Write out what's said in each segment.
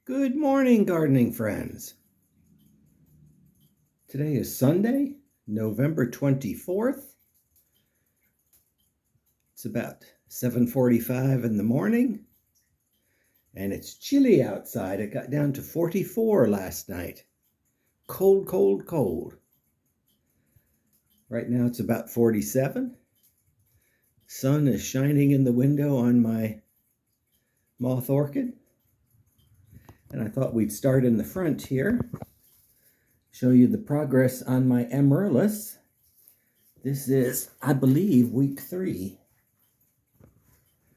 Good morning, gardening friends. Today is Sunday, November 24th. It's about 7:45 in the morning, and it's chilly outside. It got down to 44 last night. Cold, cold, cold. Right now it's about 47. Sun is shining in the window on my moth orchid. And I thought we'd start in the front here. Show you the progress on my amaryllis. This is, I believe, week 3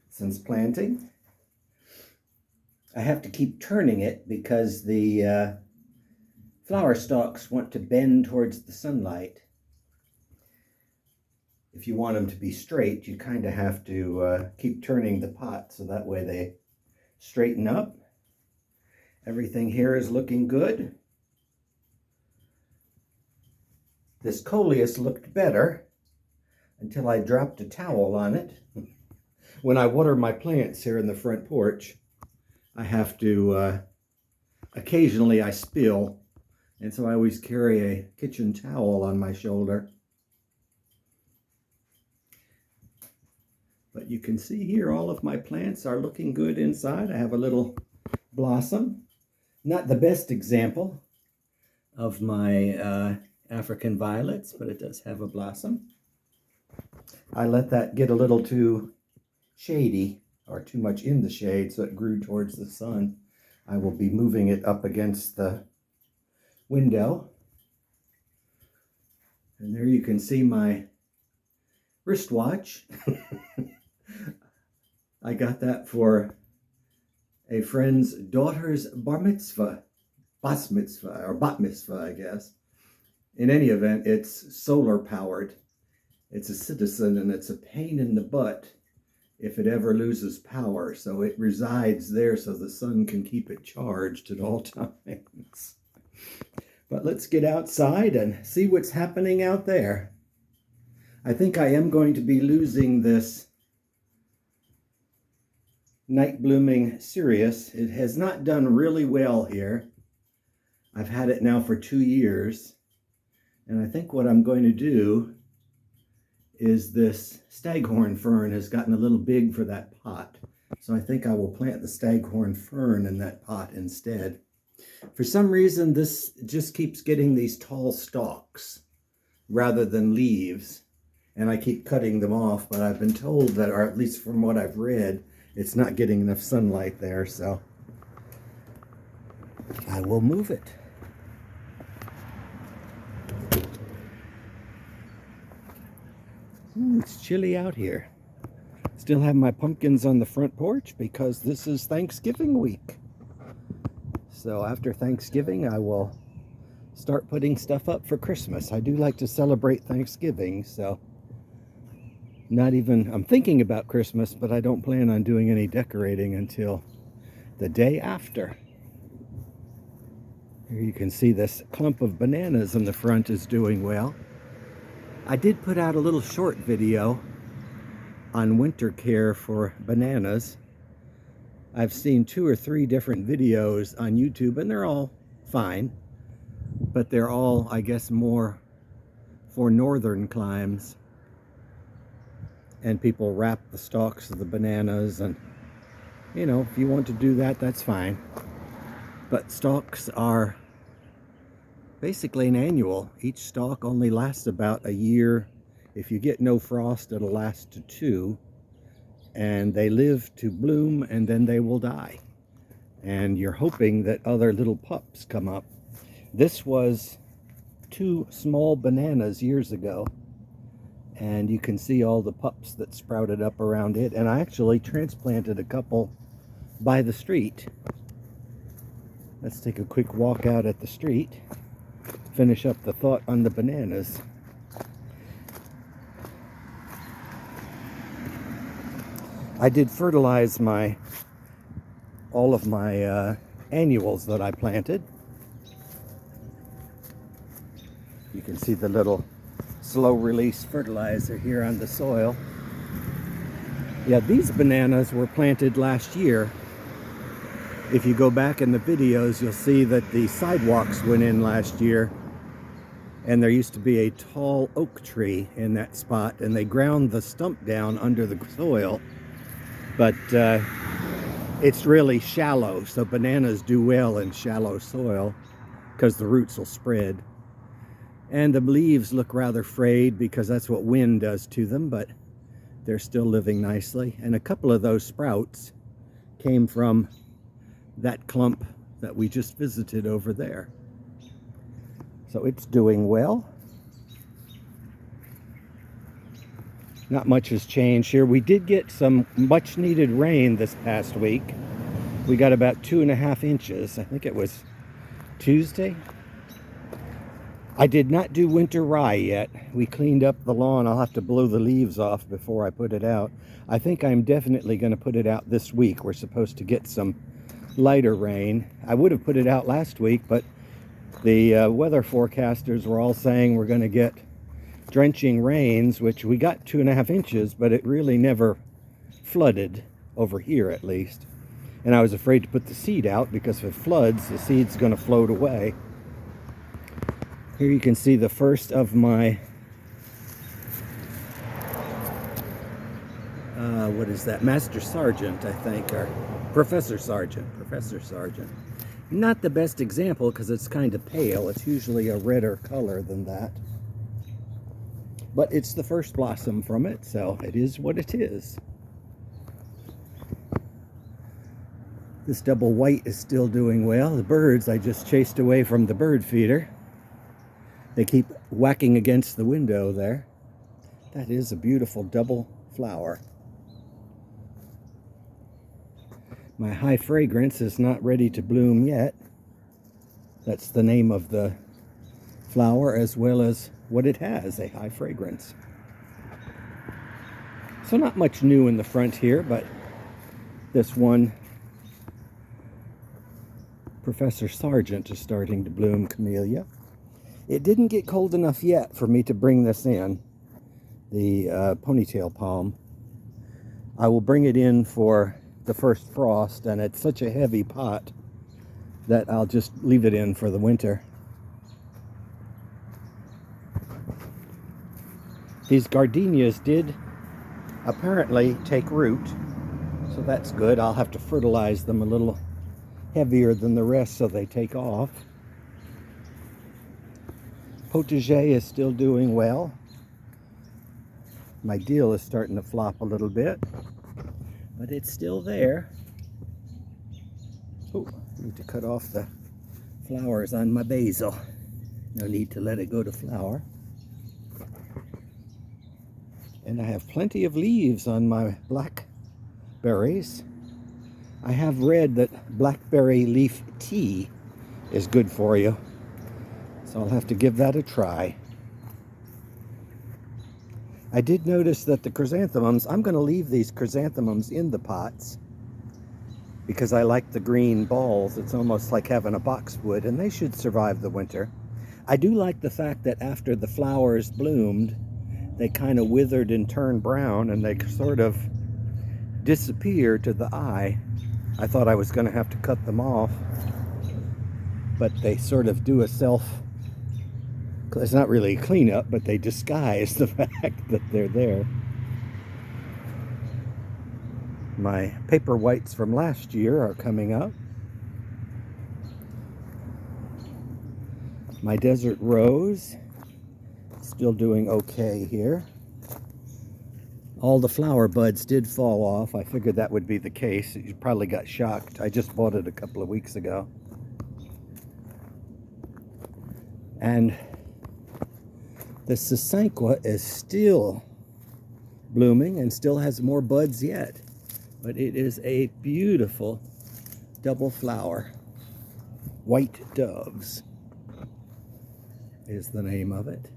since planting. I have to keep turning it because the flower stalks want to bend towards the sunlight. If you want them to be straight, you kind of have to keep turning the pot so that way they straighten up. Everything here is looking good. This coleus looked better until I dropped a towel on it. When I water my plants here in the front porch, I have to, occasionally I spill, and so I always carry a kitchen towel on my shoulder. But you can see here all of my plants are looking good inside. I have a little blossom. Not the best example of my African violets, but it does have a blossom. I let that get a little too shady or too much in the shade, so it grew towards the sun. I will be moving it up against the window. And there you can see my wristwatch. I got that for a friend's daughter's bat mitzvah, I guess. In any event, it's solar powered. It's a citizen, and it's a pain in the butt if it ever loses power. So it resides there so the sun can keep it charged at all times. But let's get outside and see what's happening out there. I think I am going to be losing this night blooming cereus. It has not done really well here. I've had it now for 2 years. And I think what I'm going to do is this staghorn fern has gotten a little big for that pot. So I think I will plant the staghorn fern in that pot instead. For some reason, this just keeps getting these tall stalks rather than leaves. And I keep cutting them off, but I've been told that, or at least from what I've read, it's not getting enough sunlight there, so I will move it. It's chilly out here. Still have my pumpkins on the front porch because this is Thanksgiving week. So after Thanksgiving, I will start putting stuff up for Christmas. I do like to celebrate Thanksgiving, so I'm thinking about Christmas, but I don't plan on doing any decorating until the day after. Here you can see this clump of bananas in the front is doing well. I did put out a little short video on winter care for bananas. I've seen 2 or 3 different videos on YouTube, and they're all fine, but they're all, I guess, more for northern climes. And people wrap the stalks of the bananas, and you know, if you want to do that, that's fine. But stalks are basically an annual. Each stalk only lasts about a year. If you get no frost, it'll last to 2. And they live to bloom, and then they will die. And you're hoping that other little pups come up. This was 2 small bananas years ago. And you can see all the pups that sprouted up around it. And I actually transplanted a couple by the street. Let's take a quick walk out at the street. Finish up the thought on the bananas. I did fertilize all of my annuals that I planted. You can see the little slow release fertilizer here on the soil. Yeah, these bananas were planted last year, If you go back in the videos, you'll see that the sidewalks went in last year, and there used to be a tall oak tree in that spot, and they ground the stump down under the soil, but it's really shallow, so bananas do well in shallow soil because the roots will spread. And the leaves look rather frayed because that's what wind does to them, but they're still living nicely. And a couple of those sprouts came from that clump that we just visited over there. So it's doing well. Not much has changed here. We did get some much needed rain this past week. We got about 2.5 inches. I think it was Tuesday. I did not do winter rye yet. We cleaned up the lawn. I'll have to blow the leaves off before I put it out. I think I'm definitely going to put it out this week. We're supposed to get some lighter rain. I would have put it out last week, but the weather forecasters were all saying we're going to get drenching rains, which we got 2.5 inches, but it really never flooded over here at least. And I was afraid to put the seed out because if it floods, the seed's going to float away. Here you can see the first of my, what is that? Master Sergeant, I think, or Professor Sergeant. Not the best example because it's kind of pale. It's usually a redder color than that. But it's the first blossom from it, so it is what it is. This double white is still doing well. The birds I just chased away from the bird feeder. They keep whacking against the window there. That is a beautiful double flower. My high fragrance is not ready to bloom yet. That's the name of the flower as well as what it has, a high fragrance. So not much new in the front here, but this one, Professor Sargent, is starting to bloom camellia. It didn't get cold enough yet for me to bring this in, the ponytail palm. I will bring it in for the first frost, and it's such a heavy pot that I'll just leave it in for the winter. These gardenias did apparently take root, so that's good. I'll have to fertilize them a little heavier than the rest so they take off. Potager is still doing well. My dill is starting to flop a little bit, but it's still there. Oh, I need to cut off the flowers on my basil. No need to let it go to flower. And I have plenty of leaves on my blackberries. I have read that blackberry leaf tea is good for you, so I'll have to give that a try. I did notice that the chrysanthemums, I'm going to leave these chrysanthemums in the pots because I like the green balls. It's almost like having a boxwood, and they should survive the winter. I do like the fact that after the flowers bloomed, they kind of withered and turned brown, and they sort of disappear to the eye. I thought I was going to have to cut them off, but they sort of do a it's not really a cleanup, but they disguise the fact that they're there. My paper whites from last year are coming up. My desert rose, still doing okay here. All the flower buds did fall off. I figured that would be the case. You probably got shocked. I just bought it a couple of weeks ago. And the sasanqua is still blooming and still has more buds yet. But it is a beautiful double flower. White Doves is the name of it.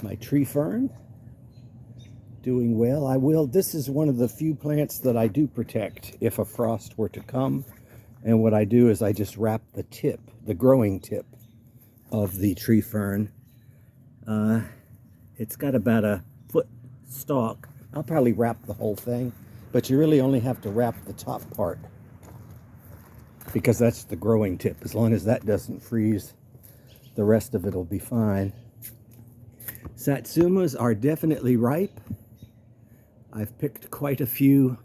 My tree fern, doing well. This is one of the few plants that I do protect if a frost were to come. And what I do is I just wrap the tip, the growing tip of the tree fern. It's got about a foot stalk. I'll probably wrap the whole thing but you really only have to wrap the top part because that's the growing tip. As long as that doesn't freeze, the rest of it will be fine. Satsumas are definitely ripe. I've picked quite a few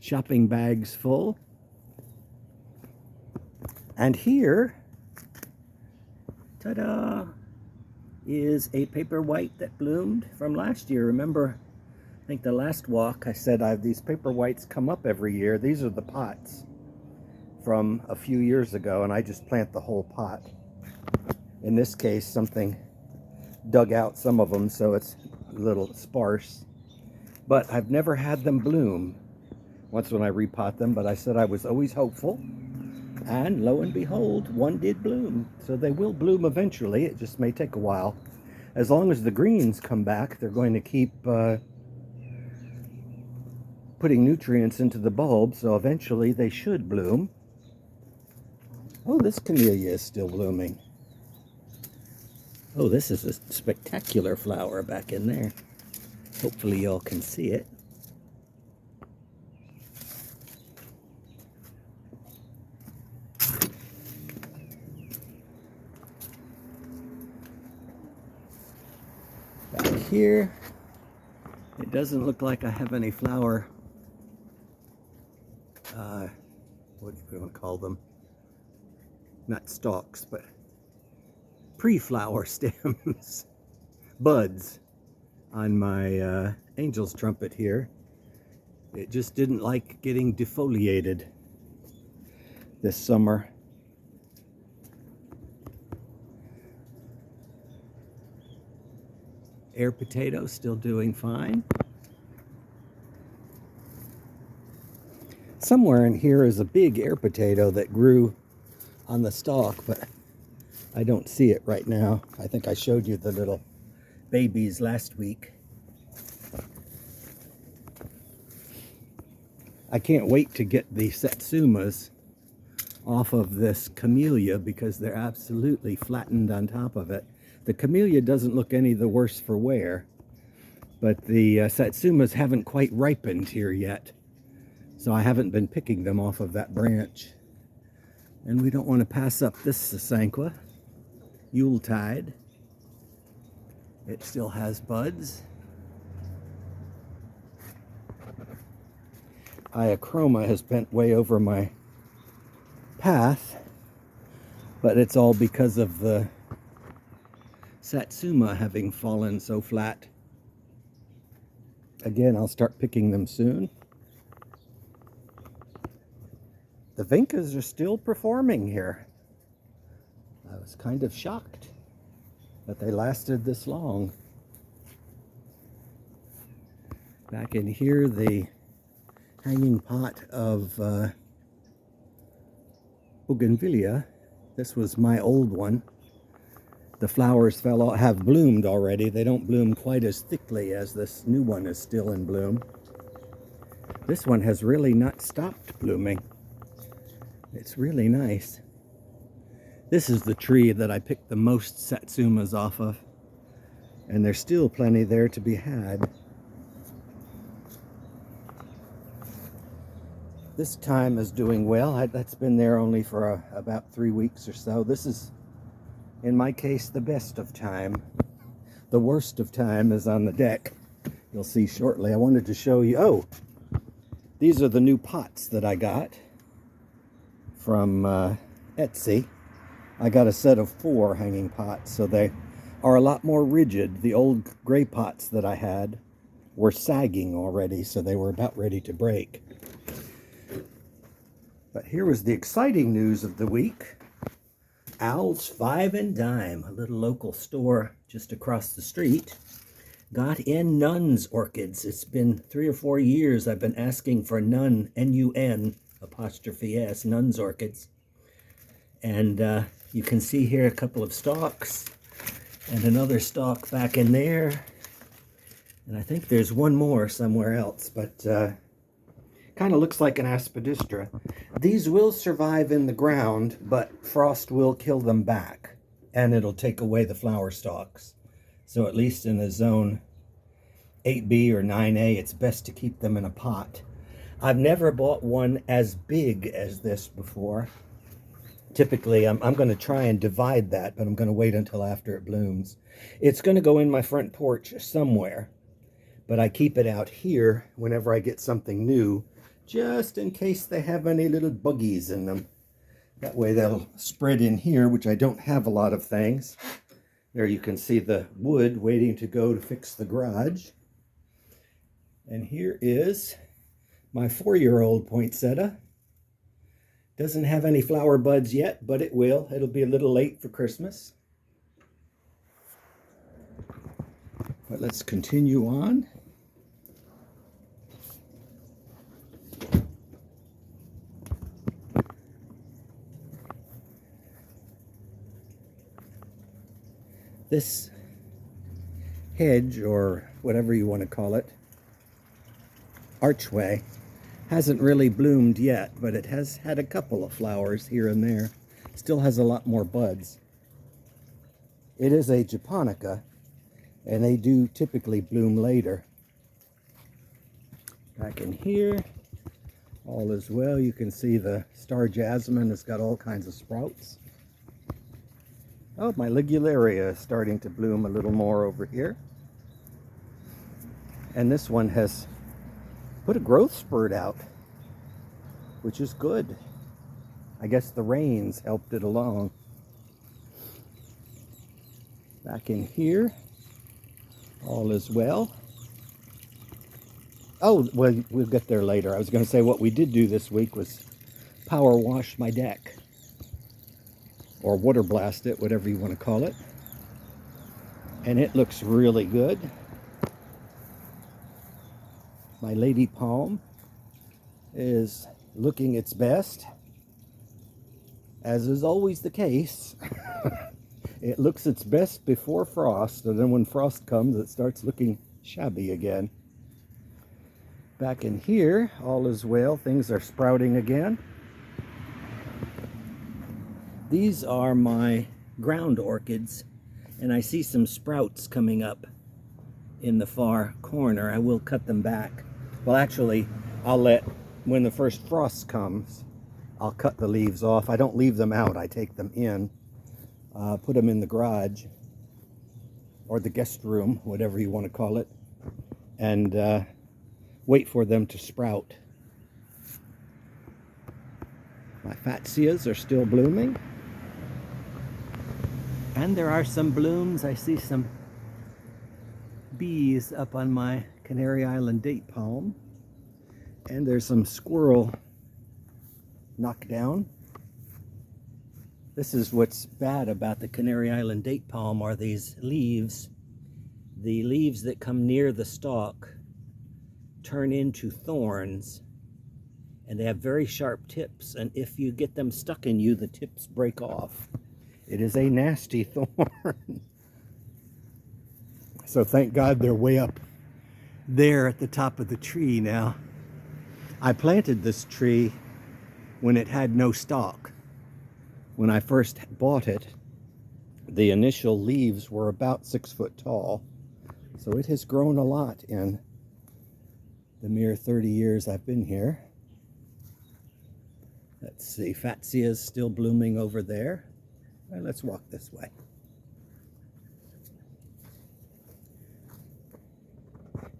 shopping bags full. And here, ta-da, is a paper white that bloomed from last year. Remember, I think the last walk I said these paper whites come up every year. These are the pots from a few years ago, and I just plant the whole pot. In this case, something dug out some of them, so it's a little sparse. But I've never had them bloom. Once when I repot them, but I said I was always hopeful. And lo and behold, one did bloom. So they will bloom eventually. It just may take a while. As long as the greens come back, they're going to keep putting nutrients into the bulb, so eventually they should bloom. Oh, this camellia is still blooming. Oh, this is a spectacular flower back in there. Hopefully y'all can see it. Back here, it doesn't look like I have any flower, what do you want to call them? Not stalks, but pre-flower stems, buds on my angel's trumpet here. It just didn't like getting defoliated this summer. Air potato still doing fine. Somewhere in here is a big air potato that grew on the stalk, but I don't see it right now. I think I showed you the little babies last week. I can't wait to get the satsumas off of this camellia because they're absolutely flattened on top of it. The camellia doesn't look any the worse for wear, but the satsumas haven't quite ripened here yet. So I haven't been picking them off of that branch. And we don't want to pass up this Sasanqua, Yuletide. It still has buds. Iachroma has bent way over my path, but it's all because of the Satsuma having fallen so flat. Again, I'll start picking them soon. The Vincas are still performing here. I was kind of shocked that they lasted this long. Back in here, the hanging pot of bougainvillea. This was my old one. The flowers have bloomed already. They don't bloom quite as thickly as this new one is still in bloom. This one has really not stopped blooming. It's really nice. This is the tree that I picked the most satsumas off of, and there's still plenty there to be had. This thyme is doing well. That's been there only for about 3 weeks or so. This is, in my case, the best of thyme. The worst of thyme is on the deck. You'll see shortly. I wanted to show you, oh, these are the new pots that I got from Etsy. I got a set of 4 hanging pots, so they are a lot more rigid. The old gray pots that I had were sagging already, so they were about ready to break. But here was the exciting news of the week. Al's Five and Dime, a little local store just across the street, got in Nun's orchids. It's been 3 or 4 years I've been asking for Nun, N-U-N, apostrophe S, Nun's orchids. And you can see here a couple of stalks and another stalk back in there. And I think there's one more somewhere else, but kind of looks like an aspidistra. These will survive in the ground, but frost will kill them back, and it'll take away the flower stalks. So at least in a zone 8B or 9A, it's best to keep them in a pot. I've never bought one as big as this before. Typically, I'm going to try and divide that, but I'm going to wait until after it blooms. It's going to go in my front porch somewhere, but I keep it out here whenever I get something new, just in case they have any little buggies in them. That way they'll spread in here, which I don't have a lot of things. There you can see the wood waiting to go to fix the garage. And here is my 4-year-old poinsettia. Doesn't have any flower buds yet, but it will. It'll be a little late for Christmas. But let's continue on. This hedge, or whatever you want to call it, archway, hasn't really bloomed yet, but it has had a couple of flowers here and there. Still has a lot more buds. It is a japonica, and they do typically bloom later. Back in here, all is well. You can see the star jasmine has got all kinds of sprouts. Oh, my ligularia is starting to bloom a little more over here. And this one has put a growth spurt out, which is good. I guess the rains helped it along. Back in here, all is well. Oh, well, we'll get there later. I was going to say what we did do this week was power wash my deck, or water blast it, whatever you want to call it. And it looks really good. My lady palm is looking its best, as is always the case. It looks its best before frost, and then when frost comes, it starts looking shabby again. Back in here, all is well. Things are sprouting again. These are my ground orchids, and I see some sprouts coming up in the far corner. I will cut them back. Well, actually, when the first frost comes, I'll cut the leaves off. I don't leave them out. I take them in, put them in the garage, or the guest room, whatever you want to call it, and wait for them to sprout. My fatsias are still blooming. And there are some blooms. I see some bees up on my Canary Island date palm. And there's some squirrel knockdown. This is what's bad about the Canary Island date palm, are these leaves. The leaves that come near the stalk turn into thorns, and they have very sharp tips, and if you get them stuck in you, the tips break off. It is a nasty thorn. So thank God they're way up there at the top of the tree now. I planted this tree when it had no stalk. When I first bought it, the initial leaves were about 6 foot tall. So it has grown a lot in the mere 30 years I've been here. Let's see, Fatsia is still blooming over there. Well, let's walk this way.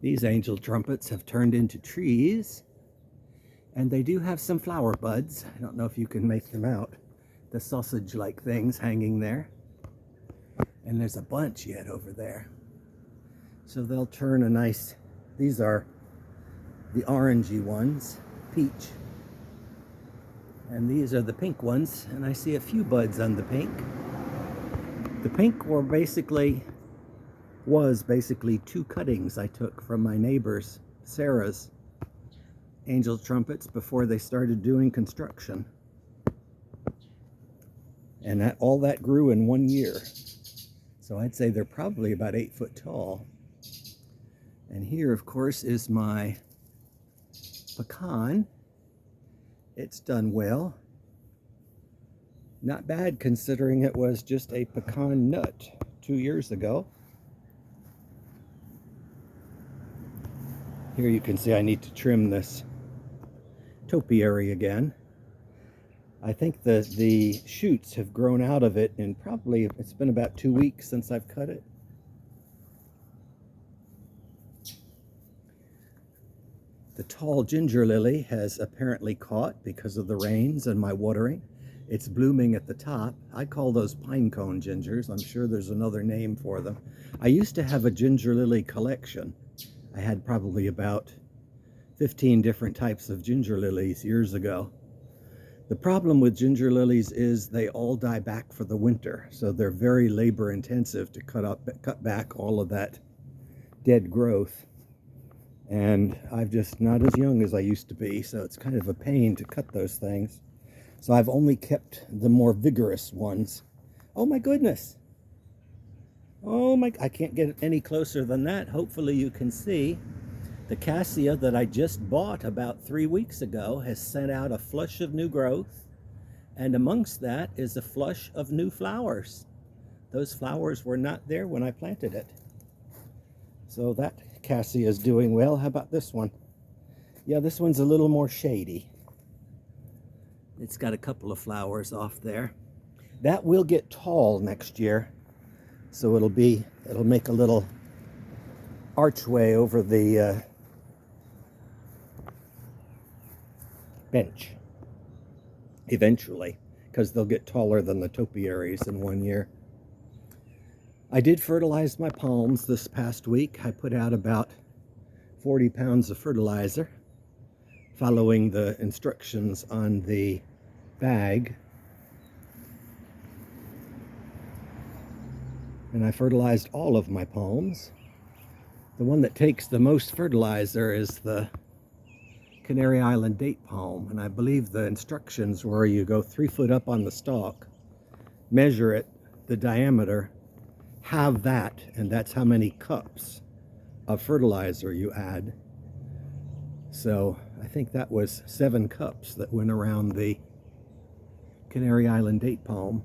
These angel trumpets have turned into trees, and they do have some flower buds. I don't know if you can make them out. The sausage-like things hanging there. And there's a bunch yet over there. So they'll turn a nice, these are the orangey ones, peach. And these are the pink ones, and I see a few buds on the pink. The pink was basically 2 cuttings I took from my neighbor's, Sarah's, angel trumpets before they started doing construction. And all that grew in 1 year. So I'd say they're probably about 8 foot tall. And here, of course, is my pecan. It's done well. Not bad considering it was just a pecan nut 2 years ago. Here you can see I need to trim this topiary again. I think the shoots have grown out of it, and probably it's been about 2 weeks since I've cut it. The tall ginger lily has apparently caught because of the rains and my watering. It's blooming at the top. I call those pine cone gingers. I'm sure there's another name for them. I used to have a ginger lily collection. I had probably about 15 different types of ginger lilies years ago. The problem with ginger lilies is they all die back for the winter, so they're very labor intensive to cut back all of that dead growth. And I'm just not as young as I used to be, so it's kind of a pain to cut those things. So I've only kept the more vigorous ones. Oh my goodness! Oh my, I can't get any closer than that. Hopefully you can see. The cassia that I just bought about 3 weeks ago has sent out a flush of new growth, and amongst that is a flush of new flowers. Those flowers were not there when I planted it. So that cassia is doing well. How about this one? Yeah, this one's a little more shady. It's got a couple of flowers off there. That will get tall next year, so it'll make a little archway over the bench eventually, because they'll get taller than the topiaries in 1 year. I did fertilize my palms this past week. I put out about 40 pounds of fertilizer, following the instructions on the bag. And I fertilized all of my palms. The one that takes the most fertilizer is the Canary Island date palm, and I believe the instructions were you go 3 foot up on the stalk, measure it, the diameter, have that, and that's how many cups of fertilizer you add. So I think that was 7 cups that went around the Canary Island date palm.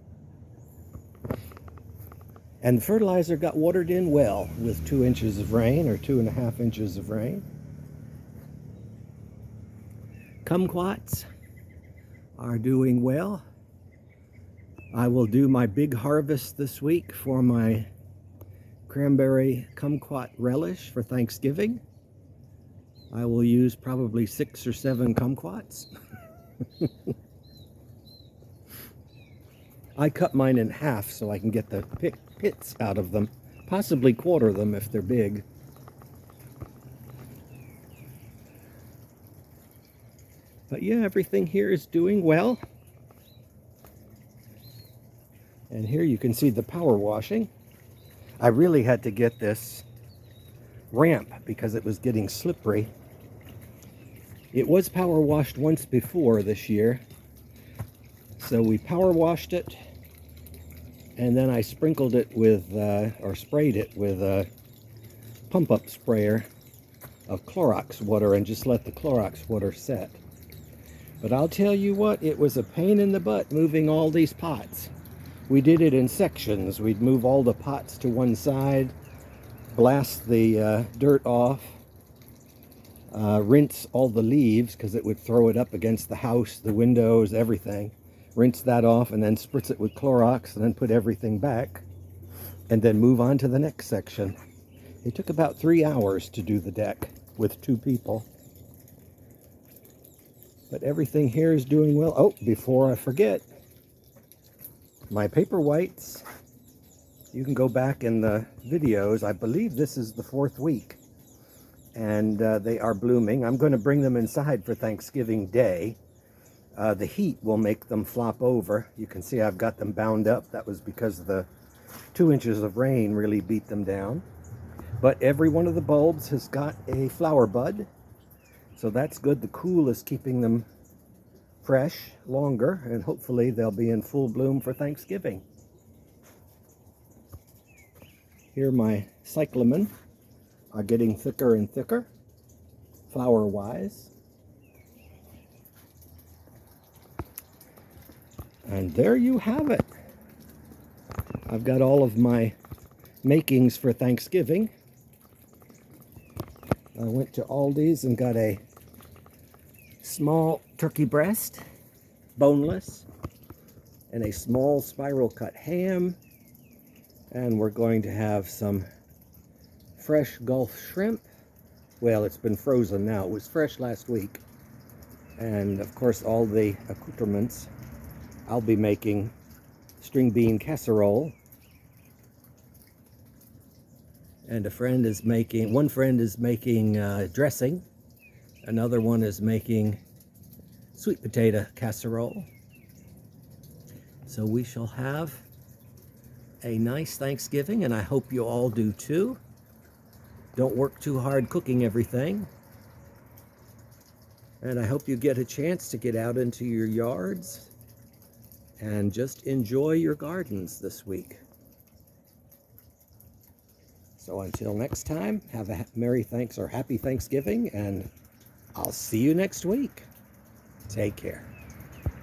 And the fertilizer got watered in well with 2 inches of rain, or 2.5 inches of rain. Kumquats are doing well. I will do my big harvest this week for my cranberry kumquat relish for Thanksgiving. I will use probably 6 or 7 kumquats. I cut mine in half so I can get the pits out of them, possibly quarter them if they're big. But yeah, everything here is doing well. And here you can see the power washing. I really had to get this ramp because it was getting slippery. It was power washed once before this year. So we power washed it, and then I sprinkled it with, or sprayed it with a pump-up sprayer of Clorox water and just let the Clorox water set. But I'll tell you what, it was a pain in the butt moving all these pots. We did it in sections. We'd move all the pots to one side, blast the dirt off, rinse all the leaves because it would throw it up against the house, the windows, everything. Rinse that off and then spritz it with Clorox and then put everything back and then move on to the next section. It took about 3 hours to do the deck with 2 people. But everything here is doing well. Oh, before I forget, my paper whites, you can go back in the videos. I believe this is the 4th week, and they are blooming. I'm going to bring them inside for Thanksgiving Day. The heat will make them flop over. You can see I've got them bound up. That was because the 2 inches of rain really beat them down. But every one of the bulbs has got a flower bud, so that's good. The cool is keeping them fresh longer, and hopefully they'll be in full bloom for Thanksgiving. Here my cyclamen are getting thicker and thicker, flower-wise. And there you have it. I've got all of my makings for Thanksgiving. I went to Aldi's and got a small turkey breast, boneless, and a small spiral cut ham. And we're going to have some fresh Gulf shrimp. Well, it's been frozen now. It was fresh last week. And of course, all the accoutrements. I'll be making string bean casserole. And one friend is making dressing. Another one is making sweet potato casserole. So we shall have a nice Thanksgiving, and I hope you all do too. Don't work too hard cooking everything. And I hope you get a chance to get out into your yards and just enjoy your gardens this week. So until next time, have a Merry Thanks or Happy Thanksgiving, and I'll see you next week. Take care.